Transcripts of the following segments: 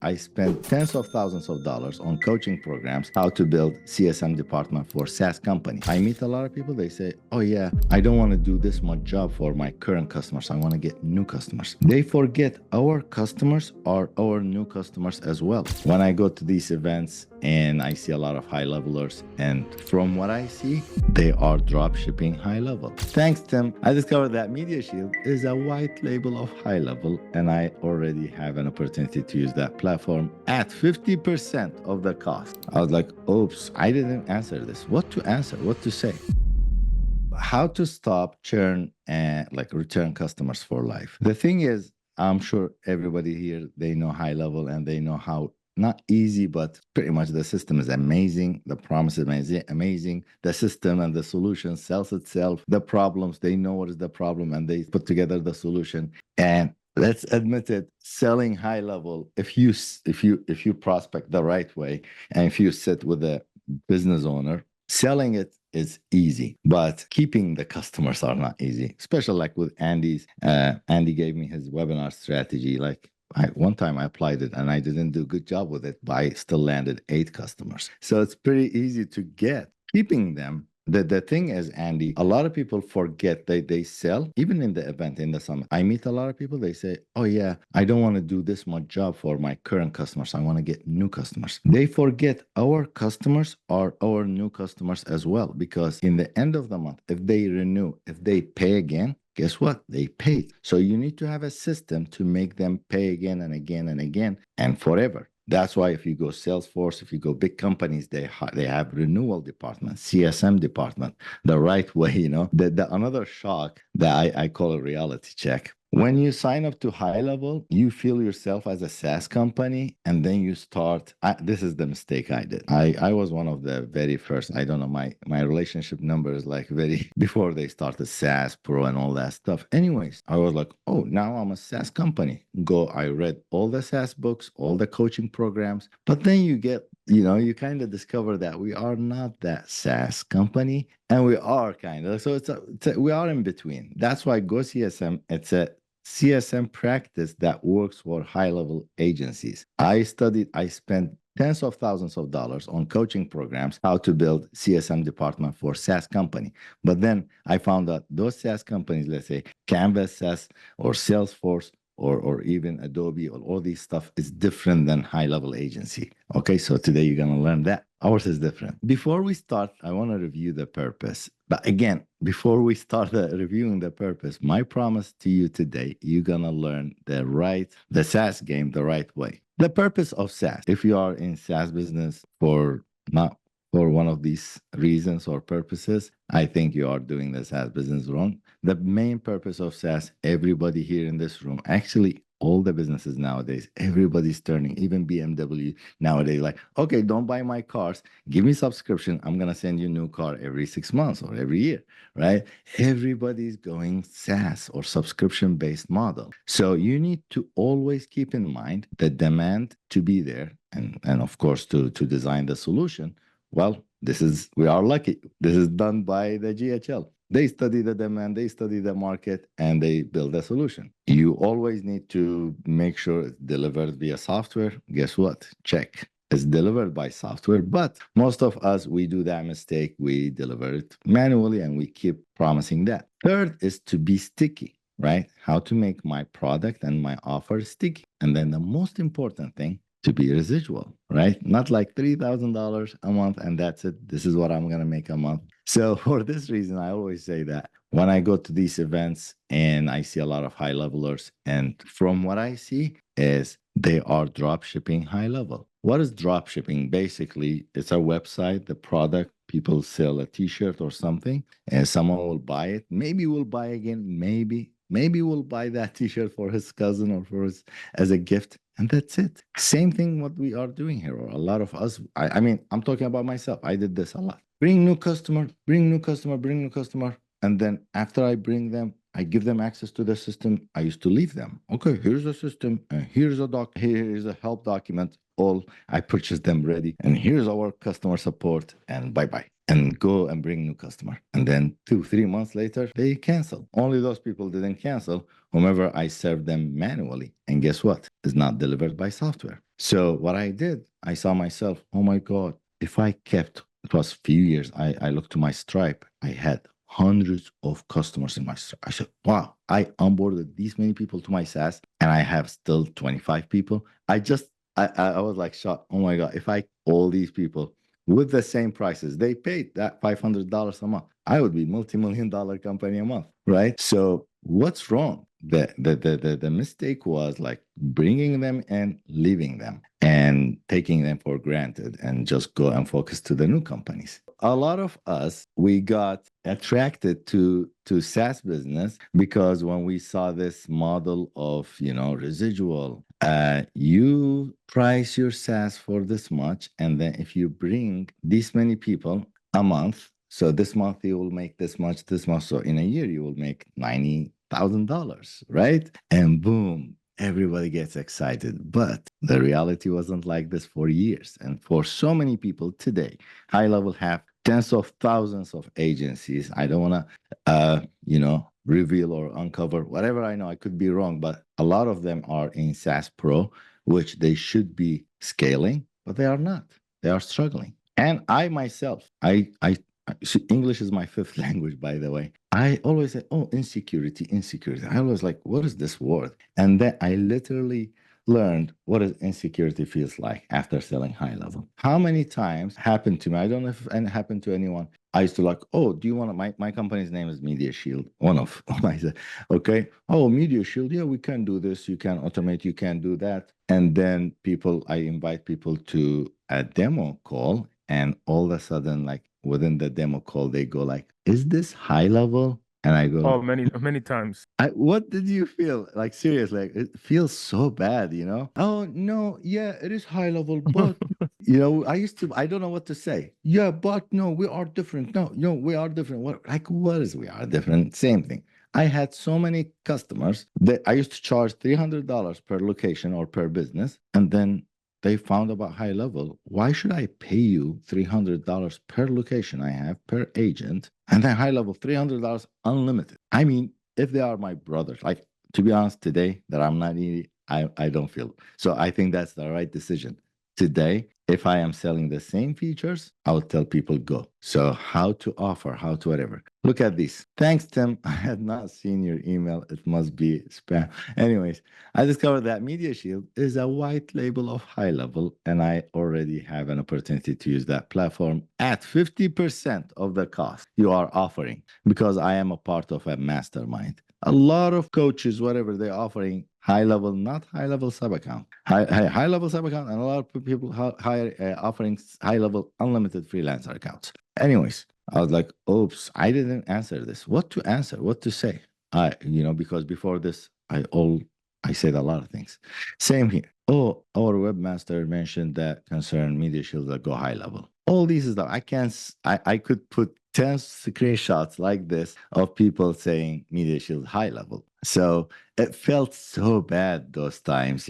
I spent tens of thousands of dollars on coaching programs, how to build CSM department for SaaS company. I meet a lot of people, they say, oh yeah, I don't want to do this much job for my current customers. I want to get new customers. They forget our customers are our new customers as well. When I go to these events and I see a lot of high levelers, and from what I see, they are drop shipping high level. Thanks, Tim. I discovered that Media Shield is a white label of high level, and I already have an opportunity to use that platform at 50% of the cost. I was like, oops, I didn't answer this. What to answer? What to say? How to stop churn and like return customers for life. The thing is, I'm sure everybody here, they know high level and they know how not easy, but pretty much the system is amazing. The promise is amazing. The system and the solution sells itself. The problems, they know what is the problem and they put together the solution. And let's admit it, selling high level, if you prospect the right way and if you sit with a business owner, selling it is easy, but keeping the customers are not easy, especially like with Andy's. Andy gave me his webinar strategy. Like one time I applied it and I didn't do a good job with it, but I still landed 8 customers. So it's pretty easy to get. Keeping them, the thing is, Andy, a lot of people forget they sell, even in the event, in the summit. I meet a lot of people, they say, oh yeah, I don't want to do this much job for my current customers. I want to get new customers. They forget our customers are our new customers as well, because in the end of the month, if they renew, if they pay again, guess what? They paid. So you need to have a system to make them pay again and again and again and forever. That's why if you go Salesforce, if you go big companies, they have renewal department, CSM department, the right way, you know. The another shock that I call a reality check. When you sign up to high level, you feel yourself as a SaaS company, and then you start. This is the mistake I did. I was one of the very first. I don't know, my relationship number is like very before they started SaaS Pro and all that stuff. Anyways, I was like, oh, now I'm a SaaS company. I read all the SaaS books, all the coaching programs, but then you get, you kind of discover that we are not that SaaS company, and we are kind of. So we are in between. That's why GoCSM, it's a CSM practice that works for high-level agencies. I spent tens of thousands of dollars on coaching programs, how to build CSM department for SaaS company. But then I found out those SaaS companies, let's say Canvas SaaS or Salesforce, or even Adobe, or all these stuff is different than high-level agency. Okay, so today you're going to learn that. Ours is different. Before we start, I want to review the purpose. But again, before we start reviewing the purpose, my promise to you today, you're going to learn the SaaS game the right way. The purpose of SaaS, if you are in SaaS business for one of these reasons or purposes, I think you are doing the SaaS business wrong. The main purpose of SaaS, everybody here in this room, actually all the businesses nowadays, everybody's turning, even BMW nowadays, like, okay, don't buy my cars, give me subscription. I'm going to send you a new car every 6 months or every year, right? Everybody's going SaaS or subscription-based model. So you need to always keep in mind the demand to be there, and of course, to design the solution. Well, we are lucky. This is done by the GHL. They study the demand, they study the market, and they build a solution. You always need to make sure it's delivered via software. Guess what? Check. It's delivered by software, but most of us, we do that mistake. We deliver it manually, and we keep promising that. Third is to be sticky, right? How to make my product and my offer sticky. And then the most important thing, to be residual, right? Not like $3,000 a month and that's it. This is what I'm going to make a month. So for this reason, I always say that when I go to these events and I see a lot of high levelers, and from what I see is they are drop shipping high level. What is drop shipping? Basically, it's a website, the product, people sell a t-shirt or something, and someone will buy it. Maybe we'll buy again. Maybe we'll buy that t-shirt for his cousin or as a gift. And that's it. Same thing what we are doing here. Or a lot of us, I mean, I'm talking about myself. I did this a lot. Bring new customer. And then after I bring them, I give them access to the system. I used to leave them. Okay, here's a system. And here's a help document. All I purchased them ready. And here's our customer support. And bye-bye. and go and bring new customer. And then 2-3 months later, they cancel. Only those people didn't cancel, whomever I served them manually. And guess what? It's not delivered by software. So what I did, I saw myself, oh my God, if I kept, it was a few years, I looked to my Stripe, I had hundreds of customers in my Stripe. I said, wow, I onboarded these many people to my SaaS and I have still 25 people. I was like shocked. Oh my God, if I all these people with the same prices, they paid that $500 a month, I would be multi-million-dollar company a month, right? So what's wrong? The mistake was like bringing them and leaving them and taking them for granted and just go and focus to the new companies. A lot of us, we got attracted to SaaS business because when we saw this model of, residual, you price your SaaS for this much, and then if you bring this many people a month, so this month you will make this much, this month, so in a year you will make $90,000, right? And boom, everybody gets excited. But the reality wasn't like this for years. And for so many people today, HighLevel have tens of thousands of agencies. I don't want to, reveal or uncover whatever. I know I could be wrong, but a lot of them are in SaaS Pro, which they should be scaling, but they are not. They are struggling. And I myself, English is my fifth language, by the way. I always say, oh, insecurity, insecurity. I was like, what is this word? And then I literally learned what is insecurity feels like after selling HighLevel. How many times happened to me? I don't know if it happened to anyone. I used to like, oh, do you want to, my company's name is Media Shield. One of, I said, okay. Oh, Media Shield. Yeah, we can do this. You can automate, you can do that. And then I invite people to a demo call. And all of a sudden, like within the demo call, they go like, is this HighLevel? And I go, oh, many times. What did you feel? Like seriously, like, it feels so bad, Oh no, yeah, it is HighLevel, but I don't know what to say. Yeah, but no, we are different. No, no, we are different. What is we are different? Same thing. I had so many customers that I used to charge $300 per location or per business, and then they found about HighLevel. Why should I pay you $300 per location I have per agent, and then HighLevel $300 unlimited? I mean, if they are my brothers, like to be honest, today that I'm not needy, I don't feel so. I think that's the right decision. Today, if I am selling the same features, I would tell people go. So how to offer, how to whatever. Look at this. Thanks, Tim. I had not seen your email. It must be spam. Anyways, I discovered that Media Shield is a white label of HighLevel, and I already have an opportunity to use that platform at 50% of the cost you are offering because I am a part of a mastermind. A lot of coaches, whatever they're offering, HighLevel, not HighLevel sub account, HighLevel sub account, and a lot of people offering HighLevel unlimited freelancer accounts. Anyways, I was like, oops, I didn't answer this. What to answer? What to say? Because before this, I said a lot of things. Same here. Oh, our webmaster mentioned that concern Media Shield that go HighLevel. All these stuff. I could put 10 screenshots like this of people saying Media Shield HighLevel. So it felt so bad those times,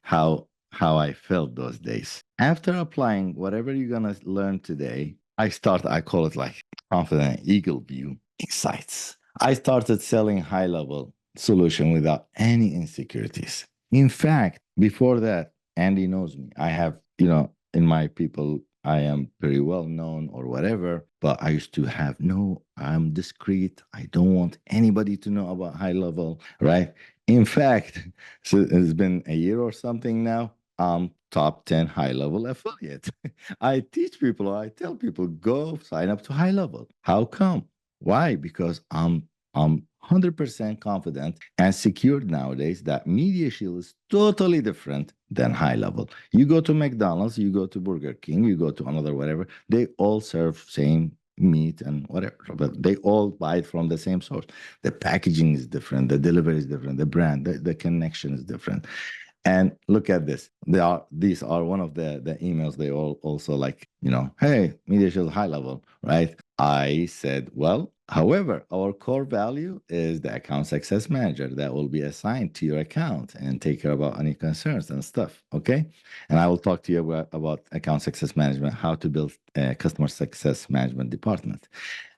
how I felt those days. After applying whatever you're gonna learn today, I call it like confident eagle view insights. I started selling HighLevel solution without any insecurities. In fact, before that, Andy knows me. I have, in my people, I am pretty well known or whatever, but I used to have no, I'm discreet. I don't want anybody to know about HighLevel, right? In fact, so it's been a year or something now. I'm top 10 HighLevel affiliate. I teach people, I tell people, go sign up to HighLevel. How come? Why? Because I'm 100% confident and secured nowadays that Media Shield is totally different than HighLevel. You go to McDonald's, you go to Burger King, you go to another whatever, they all serve same meat and whatever, but they all buy it from the same source. The packaging is different, the delivery is different, the brand, the connection is different. And look at this. These are one of the emails. They all also like, hey, Media Shield HighLevel, right? I said, well, however, our core value is the account success manager that will be assigned to your account and take care about any concerns and stuff. Okay. And I will talk to you about account success management, how to build a customer success management department.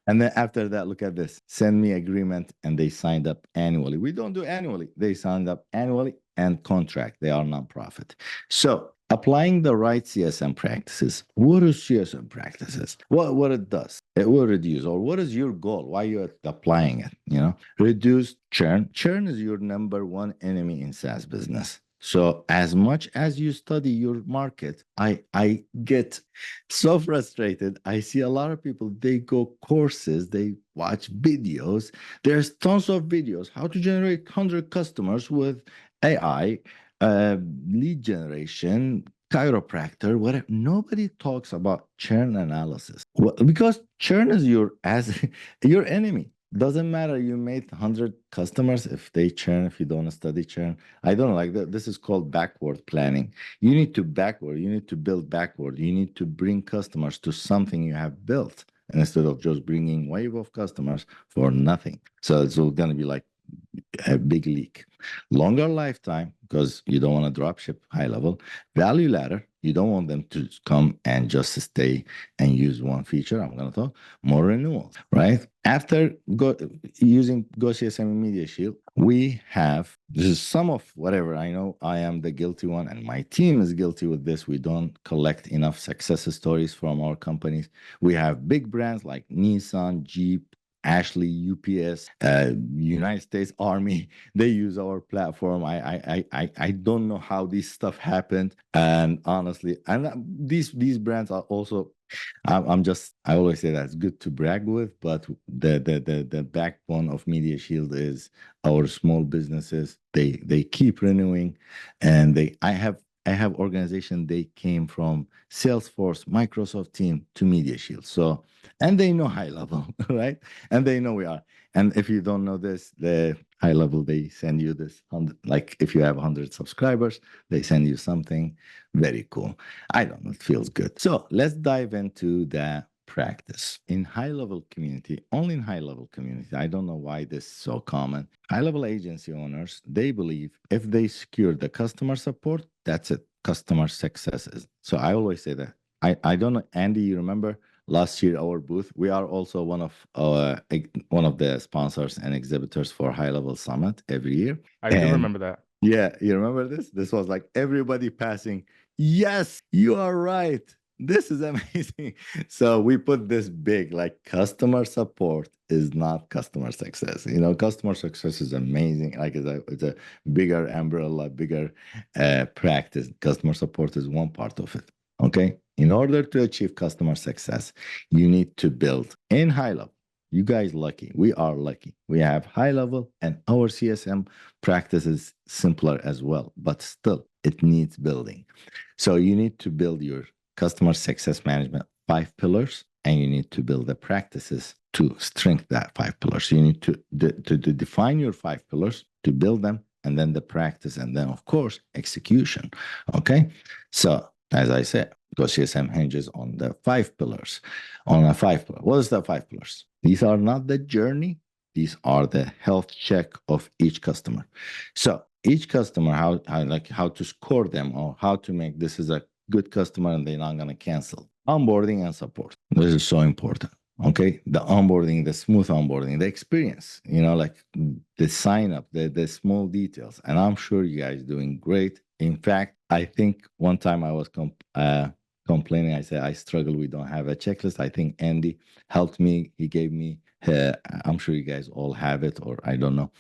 And then after that, look at this. Send me agreement, and they signed up annually. We don't do annually. They signed up annually and contract. They are nonprofit. So applying the right CSM practices. What is CSM practices? What it does? It will reduce, or what is your goal? Why you're applying it? Reduce churn. Churn is your number one enemy in SaaS business. So as much as you study your market, I get so frustrated. I see a lot of people, they go courses, they watch videos. There's tons of videos, how to generate 100 customers with AI, lead generation, chiropractor, whatever. Nobody talks about churn analysis. Well, because churn is your enemy. Doesn't matter you made 100 customers if they churn, if you don't study churn. I don't like that. This is called backward planning. You need to build backward. You need to bring customers to something you have built instead of just bringing wave of customers for nothing. So it's all going to be like a big leak. Longer lifetime, because you don't want to drop ship HighLevel. Value ladder, you don't want them to come and just stay and use one feature. I'm going to talk more renewals, right? After using GoCSM and Media Shield, we have, this is some of whatever. I know I am the guilty one, and my team is guilty with this. We don't collect enough success stories from our companies. We have big brands like Nissan, Jeep, Ashley, UPS, United States Army. They use our platform. I don't know how this stuff happened, and honestly, and these brands are also. I always say that it's good to brag with, but the backbone of Media Shield is our small businesses. They keep renewing, and I have organization, they came from Salesforce, Microsoft team to Media Shield. So, and they know HighLevel, right? And they know we are. And if you don't know this, the HighLevel, they send you this, like if you have 100 subscribers, they send you something very cool. I don't know, it feels good. So let's dive into the practice. In HighLevel community, only in HighLevel community, I don't know why this is so common. HighLevel agency owners, they believe if they secure the customer support, that's it. Customer success is. So I always say that. I don't know, Andy, you remember last year our booth? We are also one of the sponsors and exhibitors for HighLevel Summit every year. I do remember that. Yeah, you remember this? This was like everybody passing. Yes, you are right. This is amazing. So we put this big, like customer support is not customer success. Customer success is amazing. Like it's a bigger umbrella, bigger practice. Customer support is one part of it. Okay. In order to achieve customer success, you need to build in HighLevel. You guys lucky. We are lucky. We have HighLevel, and our CSM practice is simpler as well, but still it needs building. So you need to build your customer success management 5 pillars, and you need to build the practices to strengthen that 5 pillars. So you need to define your 5 pillars, to build them, and then the practice, and then of course execution. Okay. So as I said, GoCSM hinges on the 5 pillars. On a 5 pillar. What is the 5 pillars? These are not the journey. These are the health check of each customer. So each customer, how to score them, or how to make this is a good customer and they're not going to cancel. Onboarding and support. This is so important. Okay. The onboarding, the smooth onboarding, the experience, like the sign up, the small details. And I'm sure you guys doing great. In fact, I think one time I was complaining. I said, I struggle. We don't have a checklist. I think Andy helped me. He gave me, I'm sure you guys all have it, or I don't know.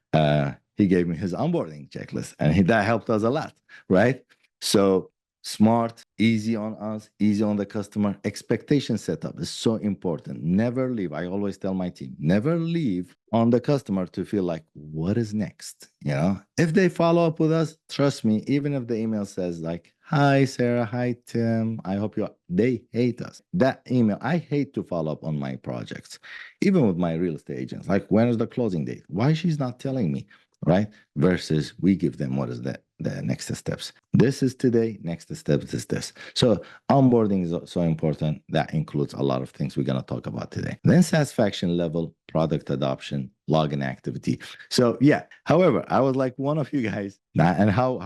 He gave me his onboarding checklist, and that helped us a lot, right? So smart, easy on us, easy on the customer. Expectation setup is so important. Never leave. I always tell my team, never leave on the customer to feel like, what is next? If they follow up with us, trust me, even if the email says like, hi, Sarah, hi, Tim, I hope they hate us. That email, I hate to follow up on my projects, even with my real estate agents. Like, when is the closing date? Why she's not telling me? Right? Versus we give them what is the the next steps. This is today, next step is this. So onboarding is so important. That includes a lot of things we're going to talk about today. Then satisfaction level, product adoption, login activity. So yeah, however, I was like one of you guys, and how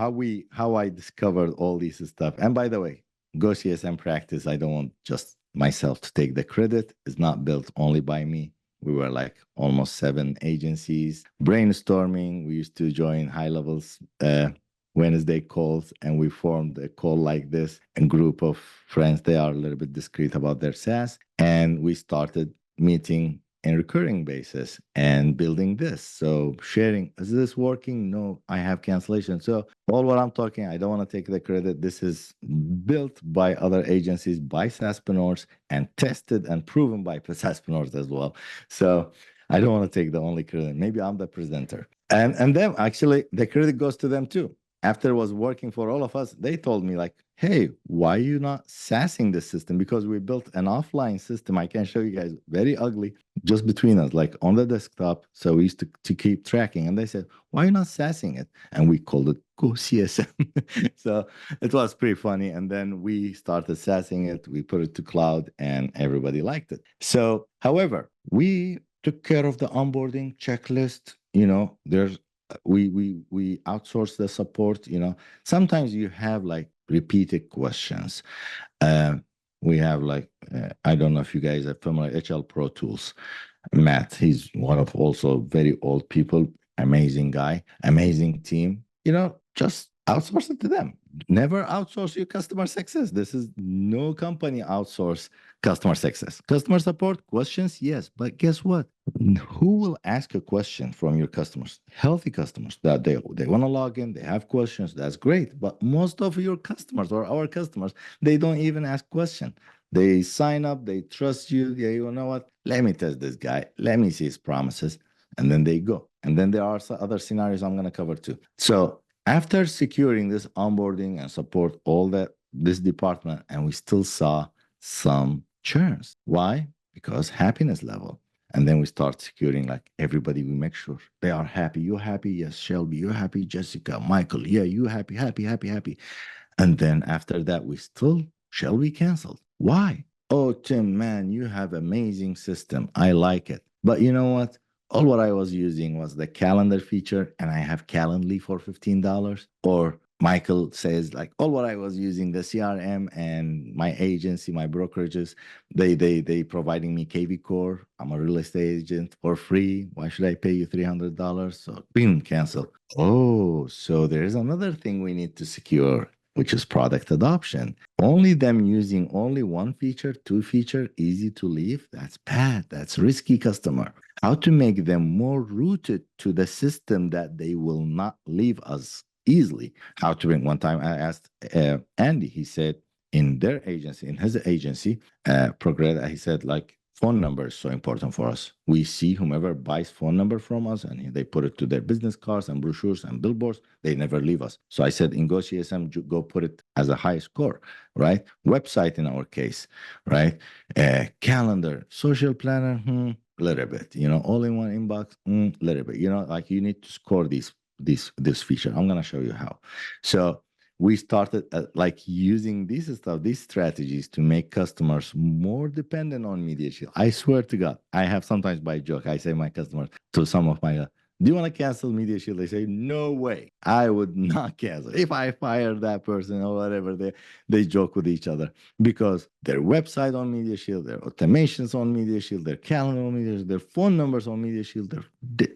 I discovered all these stuff. And by the way, GoCSM practice, I don't want just myself to take the credit. It's not built only by me. We were like almost 7 agencies brainstorming. We used to join HighLevel's Wednesday calls, and we formed a call like this. A group of friends, they are a little bit discreet about their SaaS, and we started meeting in recurring basis and building this. So sharing, is this working? No, I have cancellation. So all what I'm talking, I don't want to take the credit. This is built by other agencies, by SaaSpreneurs, and tested and proven by SaaSpreneurs as well. So I don't want to take the only credit. Maybe I'm the presenter. And then actually the credit goes to them too. After it was working for all of us, they told me like, hey, why are you not SaaSing the system? Because we built an offline system. I can show you guys, very ugly, just between us, like on the desktop. So we used to keep tracking. And they said, why are you not SaaSing it? And we called it GoCSM. So it was pretty funny. And then we started SaaSing it. We put it to cloud and everybody liked it. So, however, we took care of the onboarding checklist. There's we outsource the support. Sometimes you have like repeated questions. We have like I don't know if you guys are familiar HL Pro Tools. Matt, he's one of also very old people, amazing guy, amazing team. Just outsource it to them. Never outsource your customer success. This is no company outsource customer success. Customer support questions, yes, but guess what? Who will ask a question from your customers? Healthy customers that they want to log in, they have questions. That's great. But most of your customers or our customers, they don't even ask questions. They sign up, they trust you. Yeah, you know what? Let me test this guy. Let me see his promises. And then they go. And then there are some other scenarios I'm going to cover too. So after securing this onboarding and support, all this department, and we still saw some churns. Why? Because happiness level. And then we start securing like everybody. We make sure they are happy. You're happy? Yes, Shelby. You're happy? Jessica, Michael. Yeah, you happy, happy, happy, happy. And then after that, we still Shelby canceled. Why? Oh, Tim, man, you have amazing system. I like it. But you know what? All what I was using was the calendar feature, and I have Calendly for $15. Or Michael says, like, all what I was using, the CRM and my agency, my brokerages, they providing me KV Core. I'm a real estate agent for free. Why should I pay you $300? So boom, cancel. Oh, so there's another thing we need to secure, which is product adoption. Only them using only one feature, two feature, easy to leave, that's bad. That's risky customer. How to make them more rooted to the system that they will not leave us easily. How to bring, one time I asked Andy, he said in his agency, Progress, he said like, phone number is so important for us. We see whomever buys phone number from us and they put it to their business cards and brochures and billboards, they never leave us. So I said in GoCSM, go put it as a high score, right? Website in our case, right? Calendar, social planner, little bit, all in one inbox, little bit, like you need to score this feature. I'm going to show you how. So we started like using these strategies to make customers more dependent on Media Shield. I swear to God, I have sometimes by joke, I say my customers to some of my, do you want to cancel Media Shield? They say, no way, I would not cancel. If I fire that person or whatever, they joke with each other because their website on Media Shield, their automations on Media Shield, their calendar on Media Shield, their phone numbers on Media Shield,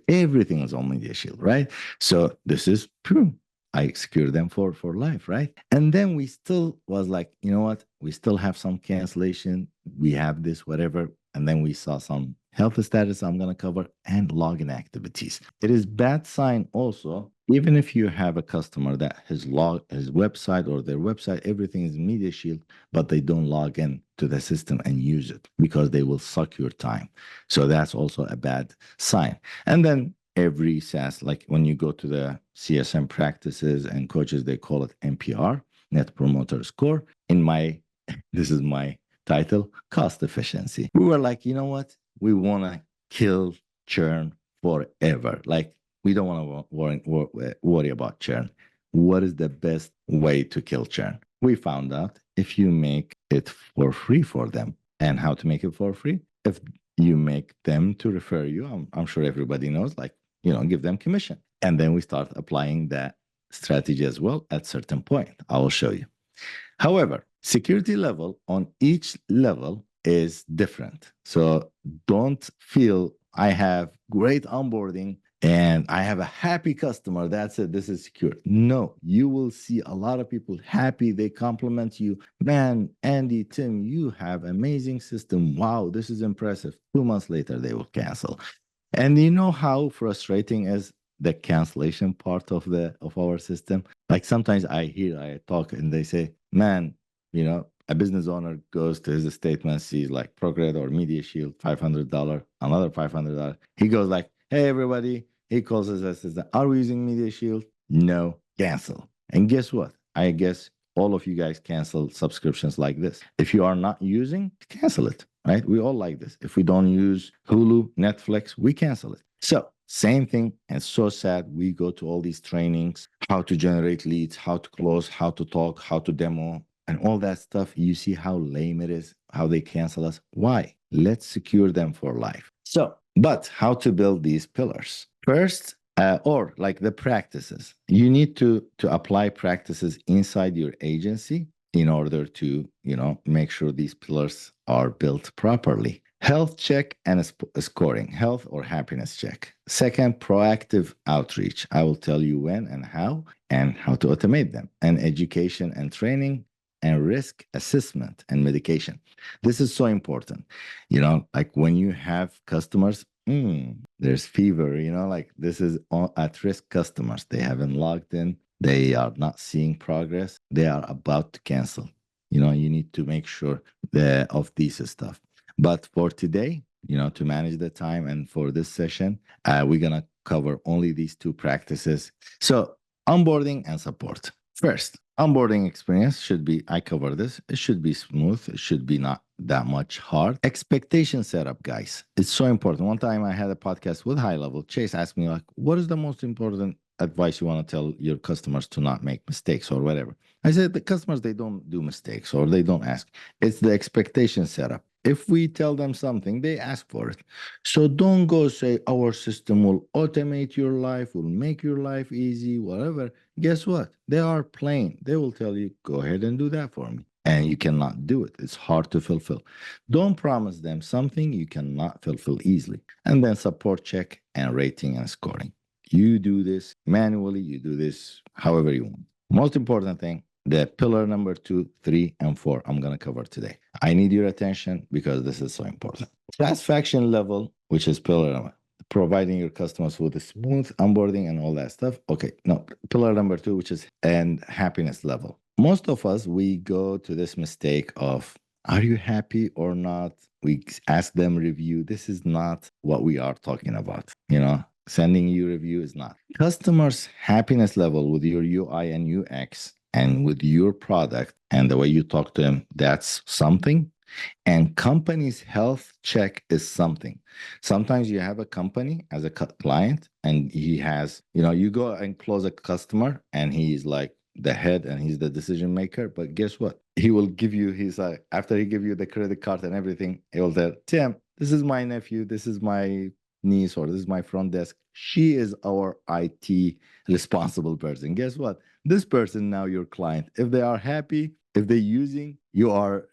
everything is on Media Shield, right? So this is true. I secured them for life, right? And then we still was like, you know what? We still have some cancellation. We have this, whatever. And then we saw some health status I'm going to cover and login activities. It is bad sign also, even if you have a customer that his website or their website, everything is Media Shield, but they don't log in to the system and use it because they will suck your time. So that's also a bad sign. And then every SaaS, like when you go to the CSM practices and coaches, they call it NPR, Net Promoter Score. This is my title, cost efficiency. We were like, you know what? We want to kill churn forever. Like, we don't want to worry about churn. what is the best way to kill churn? We found out if you make it for free for them. And how to make it for free? If you make them to refer you, I'm sure everybody knows, like, give them commission. And then we start applying that strategy as well at certain point. I will show you. However, security level on each level is different. So don't feel I have great onboarding and I have a happy customer. That's it. This is secure. No, you will see a lot of people happy. They compliment you. Man, Andy, Tim, you have amazing system. Wow, this is impressive. 2 months later, they will cancel. And you know how frustrating is the cancellation part of our system? Like sometimes I talk and they say, man, a business owner goes to his statement, sees like Prograde or Media Shield, $500, another $500. He goes like, hey, everybody. He calls his assistant, are we using Media Shield? No, cancel. And guess what? I guess all of you guys cancel subscriptions like this. If you are not using, cancel it, right? We all like this. If we don't use Hulu, Netflix, we cancel it. So same thing, and so sad. We go to all these trainings, how to generate leads, how to close, how to talk, how to demo, and all that stuff. You see how lame it is, how they cancel us. Why? Let's secure them for life. So, but how to build these pillars? First, or like the practices, you need to apply practices inside your agency in order to, make sure these pillars are built properly. Health check and scoring, health or happiness check. Second, proactive outreach. I will tell you when and how to automate them. And education and training and risk assessment and medication. This is so important. Like when you have customers, there's fever, like this is at-risk customers. They haven't logged in. They are not seeing progress. They are about to cancel. You need to make sure of this stuff. But for today, to manage the time and for this session, we're going to cover only these two practices. So onboarding and support. First, onboarding experience should be, I cover this, it should be smooth. It should be not that much hard. Expectation setup, guys. It's so important. One time I had a podcast with HighLevel. Chase asked me, like, what is the most important advice you want to tell your customers to not make mistakes or whatever? I said, the customers, they don't do mistakes or they don't ask. It's the expectation setup. If we tell them something, they ask for it. So don't go say our system will automate your life, will make your life easy, whatever. Guess what? They are plain. They will tell you, go ahead and do that for me. And you cannot do it. It's hard to fulfill. Don't promise them something you cannot fulfill easily. And then support check and rating and scoring. You do this manually. You do this however you want. Most important thing, the pillar number 2, 3, and 4, I'm going to cover today. I need your attention because this is so important. Satisfaction level, which is pillar number, providing your customers with a smooth onboarding and all that stuff. Okay, no, pillar number 2, which is and happiness level. Most of us, we go to this mistake of, are you happy or not? We ask them review. This is not what we are talking about. Sending you review is not. Customers' happiness level with your UI and UX and with your product and the way you talk to them, that's something. And company's health check is something. Sometimes you have a company as a client and he has, you go and close a customer and he's like the head and he's the decision maker. But guess what? He will give you after he give you the credit card and everything, he will tell, Tim, this is my nephew, this is my niece, or this is my front desk. She is our IT responsible person. Guess what? This person now your client. If they are happy, if they're using, you are,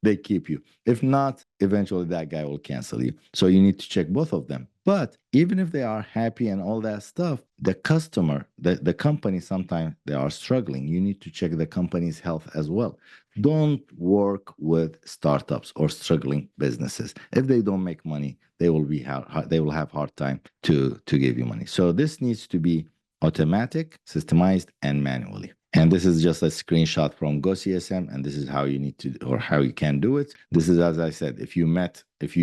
they keep you. If not, eventually that guy will cancel you. So you need to check both of them. But even if they are happy and all that stuff, the customer, the company, sometimes they are struggling. You need to check the company's health as well. Don't work with startups or struggling businesses. If they don't make money, they will have hard time to give you money. So this needs to be automatic, systemized, and manually. And this is just a screenshot from GoCSM, and this is how you need to, or how you can do it. This is, as I said, if you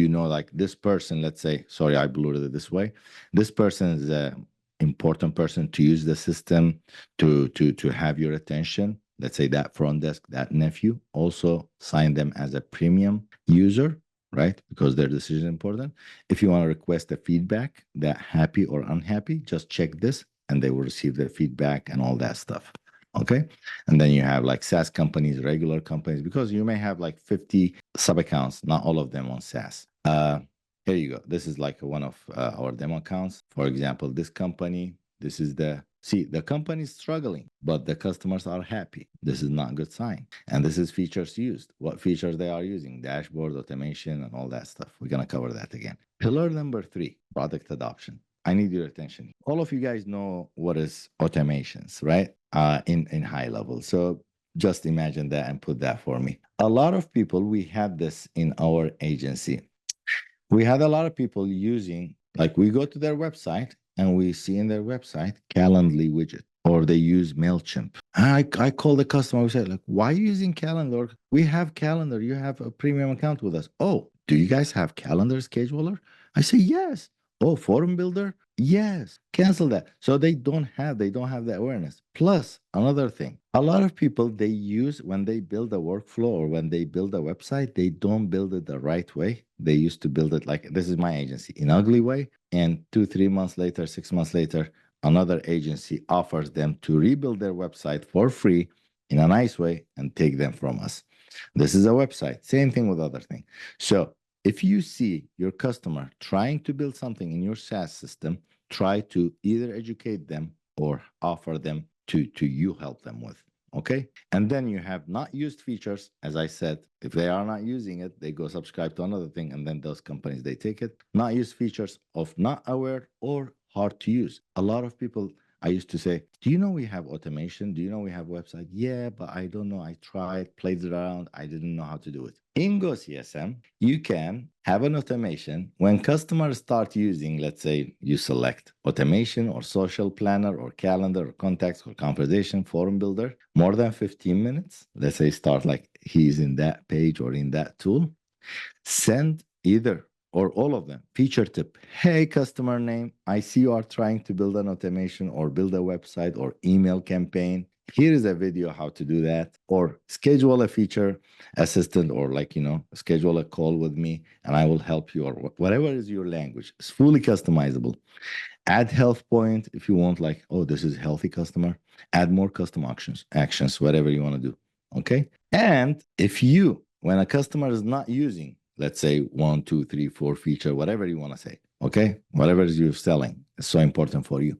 know, like this person, let's say, sorry, I blurred it this way. This person is an important person to use the system to have your attention. Let's say that front desk, that nephew, also sign them as a premium user, right? Because their decision is important. If you want to request a feedback, that happy or unhappy, just check this. and they will receive their feedback and all that stuff. Okay. And then you have like SaaS companies, regular companies, because you may have like 50 sub accounts, not all of them on SaaS. Here you go. This is like one of our demo accounts. For example, this company, this is the company is struggling, but the customers are happy. This is not a good sign. And this is features used. What features they are using, dashboard, automation, and all that stuff. We're going to cover that again. Pillar number 3, product adoption. I need your attention. All of you guys know what is automations, right? In HighLevel. So just imagine that and put that for me. A lot of people, we had this in our agency. We had a lot of people using, like we go to their website and we see in their website Calendly widget, or they use MailChimp. I call the customer, we say, like, why are you using Calendar? We have Calendar. You have a premium account with us. Oh, do you guys have Calendar Scheduler? I say, yes. Oh, Forum Builder? Yes. Cancel that. So they don't have the awareness. Plus, another thing, a lot of people, they use, when they build a workflow or when they build a website, they don't build it the right way. They used to build it like, this is my agency, in ugly way. And 2-3 months later, 6 months later, another agency offers them to rebuild their website for free in a nice way and take them from us. This is a website. Same thing with other thing. So if you see your customer trying to build something in your SaaS system, try to either educate them or offer them to you help them with. Okay. And then you have not used features. As I said, if they are not using it, they go subscribe to another thing. And then those companies, they take it. Not used features of not aware or hard to use. A lot of people, I used to say, do you know we have automation? Do you know we have website? Yeah, but I don't know. I tried, played around. I didn't know how to do it. In GoCSM, you can have an automation. When customers start using, let's say you select automation or social planner or calendar or contacts or conversation forum builder, more than 15 minutes, let's say start like he's in that page or in that tool, send either or all of them. Feature tip. Hey, customer name, I see you are trying to build an automation or build a website or email campaign. Here is a video how to do that. Or schedule a feature assistant, or like, schedule a call with me and I will help you, or whatever is your language. It's fully customizable. Add health point if you want, like, oh, this is healthy customer. Add more custom actions, whatever you want to do. Okay. And if when a customer is not using, let's say 1, 2, 3, 4 feature, whatever you want to say, okay, whatever is you're selling is so important for you.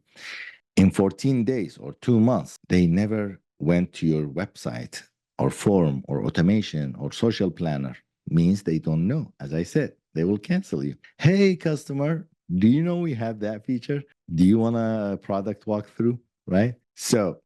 In 14 days or 2 months, they never went to your website or forum or automation or social planner, means they don't know. As I said, they will cancel you. Hey, customer, do you know we have that feature? Do you want a product walkthrough? Right? So,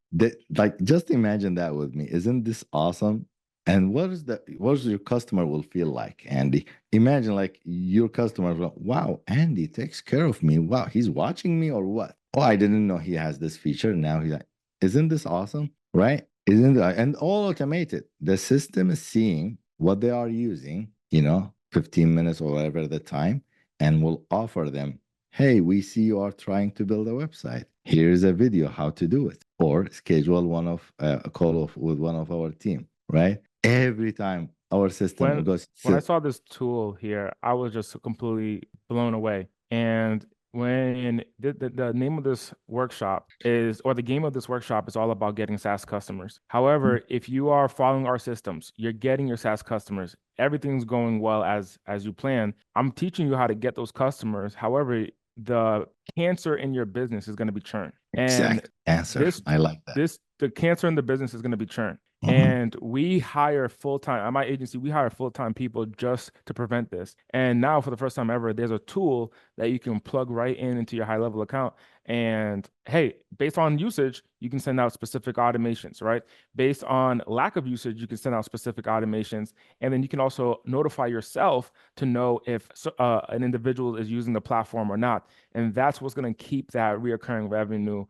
just imagine that with me. Isn't this awesome? And what is your customer will feel like, Andy? Imagine like your customer, wow, Andy takes care of me. Wow, he's watching me or what? Oh, I didn't know he has this feature. Now he's like, isn't this awesome? Right? Isn't it? And all automated. The system is seeing what they are using, 15 minutes or whatever the time, and will offer them, hey, we see you are trying to build a website. Here's a video how to do it. Or schedule a call with one of our team, right? Every time our system goes. When I saw this tool here, I was just completely blown away. And when the name of this workshop is, or the game of this workshop is all about getting SaaS customers. However, if you are following our systems, you're getting your SaaS customers. Everything's going well as you plan. I'm teaching you how to get those customers. However, the cancer in your business is going to be churn. Exact answer. I like that. The cancer in the business is going to be churn. And we hire full-time, at my agency, we hire full-time people just to prevent this. And now for the first time ever, there's a tool that you can plug right into your HighLevel account. And hey, based on usage, you can send out specific automations, right? Based on lack of usage, you can send out specific automations. And then you can also notify yourself to know if an individual is using the platform or not. And that's what's going to keep that reoccurring revenue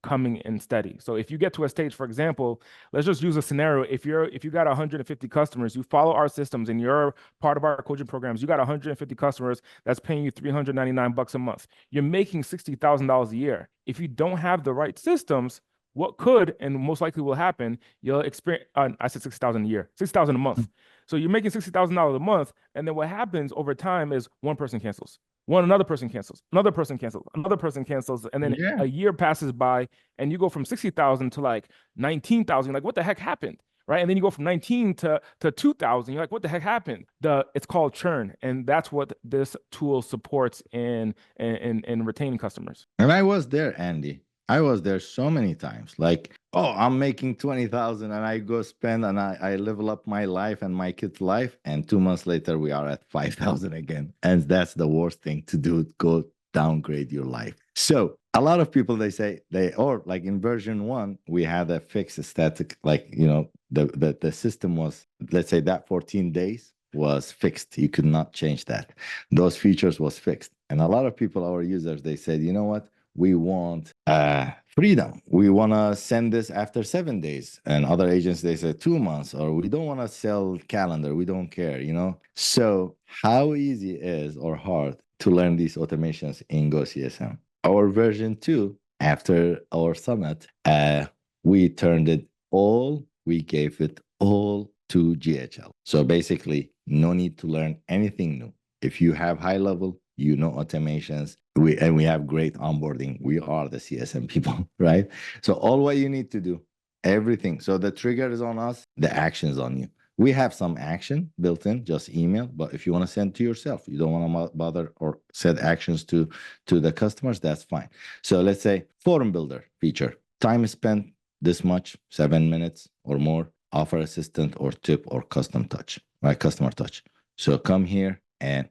coming in steady. So if you get to a stage, for example, let's just use a scenario. If you got 150 customers, you follow our systems and you're part of our coaching programs, you got 150 customers that's paying you $399 a month. You're making $60,000 a year. If you don't have the right systems, what could and most likely will happen, you'll experience, I said 60,000 a year, 60,000 a month. So you're making $60,000 a month. And then what happens over time is one person cancels, another person cancels, another person cancels, another person cancels. And then Yeah. a year passes by and you go from 60,000 to like 19,000. Like, what the heck happened? Right. And then you go from 19 to 2,000. You're like, what the heck happened? It's called churn. And that's what this tool supports in retaining customers. And I was there, Andy. I was there so many times. Like, oh, I'm making 20,000 and I go spend and I level up my life and my kid's life. And 2 months later, we are at 5,000 again. And that's the worst thing to do. Go downgrade your life. So a lot of people, they say or like in version 1, we had a fixed static, like, the system was, let's say that 14 days was fixed. You could not change that. Those features was fixed. And a lot of people, our users, they said, you know what? We want freedom. We want to send this after 7 days. And other agents, they said 2 months, or we don't want to sell calendar. We don't care. So how easy is or hard to learn these automations in GoCSM? Our version 2, after our summit, we turned it all, we gave it all to GHL. So basically, no need to learn anything new. If you have HighLevel, automations, we have great onboarding. We are the CSM people, right? So all what you need to do, everything. So the trigger is on us, the action is on you. We have some action built in, just email. But if you want to send to yourself, you don't want to bother or set actions to the customers, that's fine. So let's say form builder feature, time spent this much, 7 minutes or more, offer assistant or tip or custom touch, right? Customer touch. So come here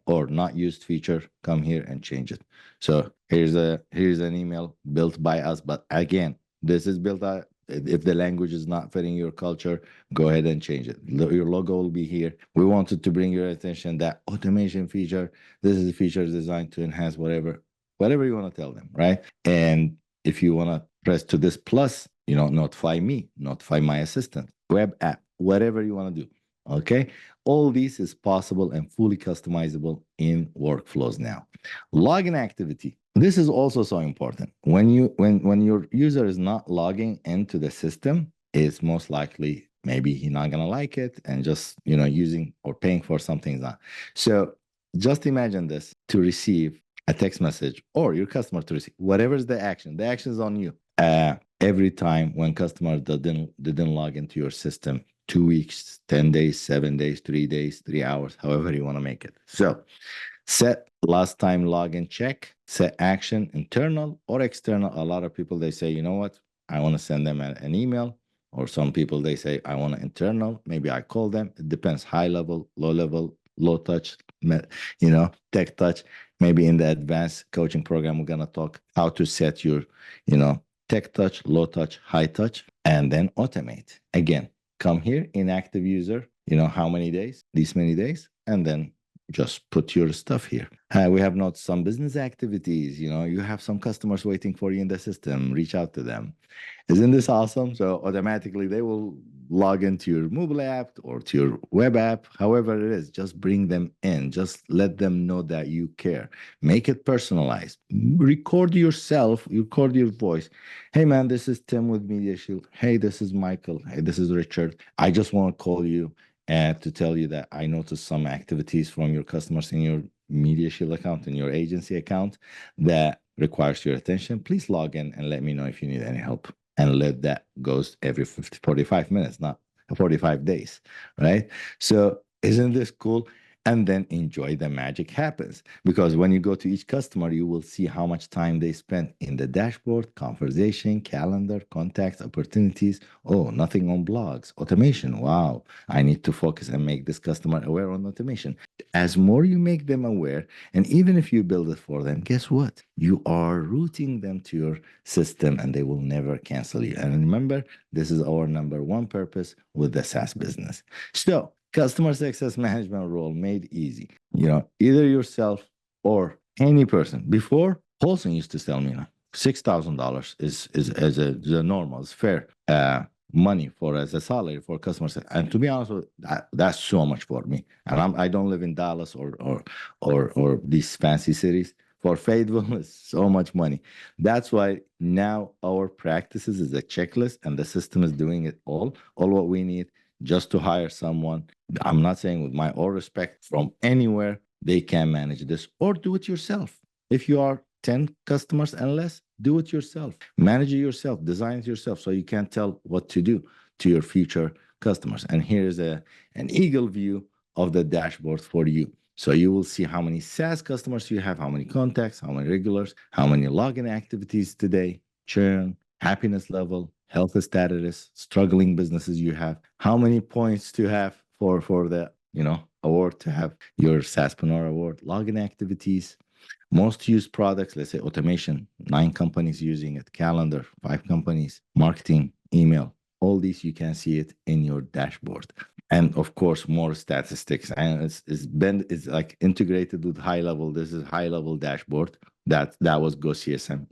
or not used feature, come here and change it. So here's an email built by us. But again, this is built out. If the language is not fitting your culture, go ahead and change it. Your logo will be here. We wanted to bring your attention that automation feature. This is a feature designed to enhance whatever you want to tell them, right? And if you want to press to this plus, notify me, notify my assistant, web app, whatever you want to do. Okay. All this is possible and fully customizable in workflows now. Login activity. This is also so important. When your user is not logging into the system, it's most likely maybe he's not gonna like it and just using or paying for something. So just imagine this: to receive a text message or your customer to receive whatever's the action. The action is on you. Every time when customer didn't log into your system, 2 weeks, 10 days, 7 days, 3 days, 3 hours, however you want to make it. So set last time login check, set action, internal or external. A lot of people, they say, you know what? I want to send them an email. Or some people, they say, I want an internal. Maybe I call them. It depends. High level, low touch, tech touch. Maybe in the advanced coaching program, we're going to talk how to set your, tech touch, low touch, high touch, and then automate. Again, come here, inactive user, how many days? These many days. And then just put your stuff here. We have not some business activities, you have some customers waiting for you in the system, reach out to them. Isn't this awesome? So automatically they will log into your mobile app or to your web app, however it is. Just bring them in. Just let them know that you care. Make it personalized. Record yourself, record your voice. Hey man, this is Tim with Media Shield. Hey, this is Michael. Hey, this is Richard. I just want to call you and to tell you that I noticed some activities from your customers in your Media Shield account, in your agency account, that requires your attention. Please log in and let me know if you need any help. And let that go every 45 minutes, not 45 days, right? So isn't this cool? And then enjoy the magic happens. Because when you go to each customer, you will see how much time they spent in the dashboard, conversation, calendar, contacts, opportunities. Oh, nothing on blogs, automation. Wow, I need to focus and make this customer aware on automation. As more you make them aware, and even if you build it for them, guess what? You are routing them to your system and they will never cancel you. And remember, this is our number one purpose with the SaaS business. So customer success management role made easy. Either yourself or any person. Before, Paulson used to tell me, $6,000 is the normal, it's fair money for as a salary for customers. And to be honest, that's so much for me. And I don't live in Dallas or these fancy cities. For Fayetteville, it's so much money. That's why now our practices is a checklist, and the system is doing it all. All what we need just to hire someone. I'm not saying with my all respect from anywhere, they can manage this or do it yourself. If you are 10 customers and less, do it yourself. Manage it yourself, design it yourself so you can tell what to do to your future customers. And here's an eagle view of the dashboard for you. So you will see how many SaaS customers you have, how many contacts, how many regulars, how many login activities today, churn, happiness level, health status, struggling businesses you have, how many points to have for the award to have your SaaSpreneur award, login activities, most used products, let's say automation, 9 companies using it, calendar, 5 companies, marketing, email, all these you can see it in your dashboard. And of course, more statistics. And it's like integrated with HighLevel. This is HighLevel dashboard. That was GoCSM.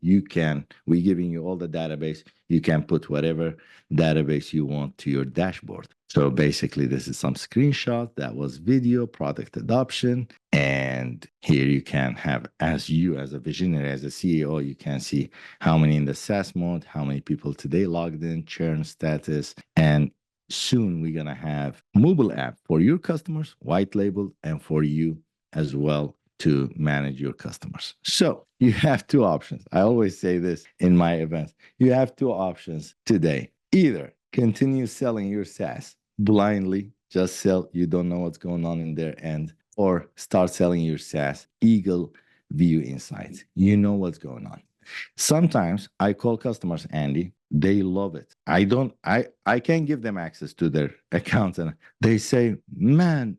We're giving you all the database. You can put whatever database you want to your dashboard. So basically, this is some screenshot. That was video, product adoption. And here you can have, as a visionary, as a CEO, you can see how many in the SaaS mode, how many people today logged in, churn status, and soon we're going to have mobile app for your customers, white label, and for you as well to manage your customers. So you have 2 options. I always say this in my events. You have 2 options today. Either continue selling your SaaS blindly, just sell, you don't know what's going on in their end, or start selling your SaaS Eagle View Insights. You know what's going on. Sometimes I call customers, Andy, they love it. I can't give them access to their accounts, and they say, man,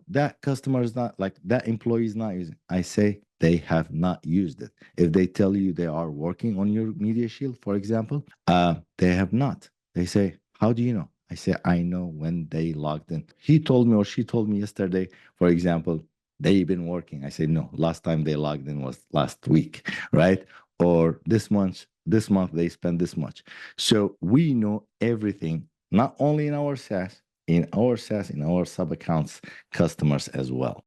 that customer is not, like, that employee is not using. I say they have not used it. If they tell you they are working on your Media Shield, for example, they have not. They say, how do you know? I say, I know when they logged in. He told me, or she told me yesterday, for example, they've been working. I say, no, last time they logged in was last week, right? Or this month they spend this much. So we know everything, not only in our SaaS, in our sub accounts customers as well.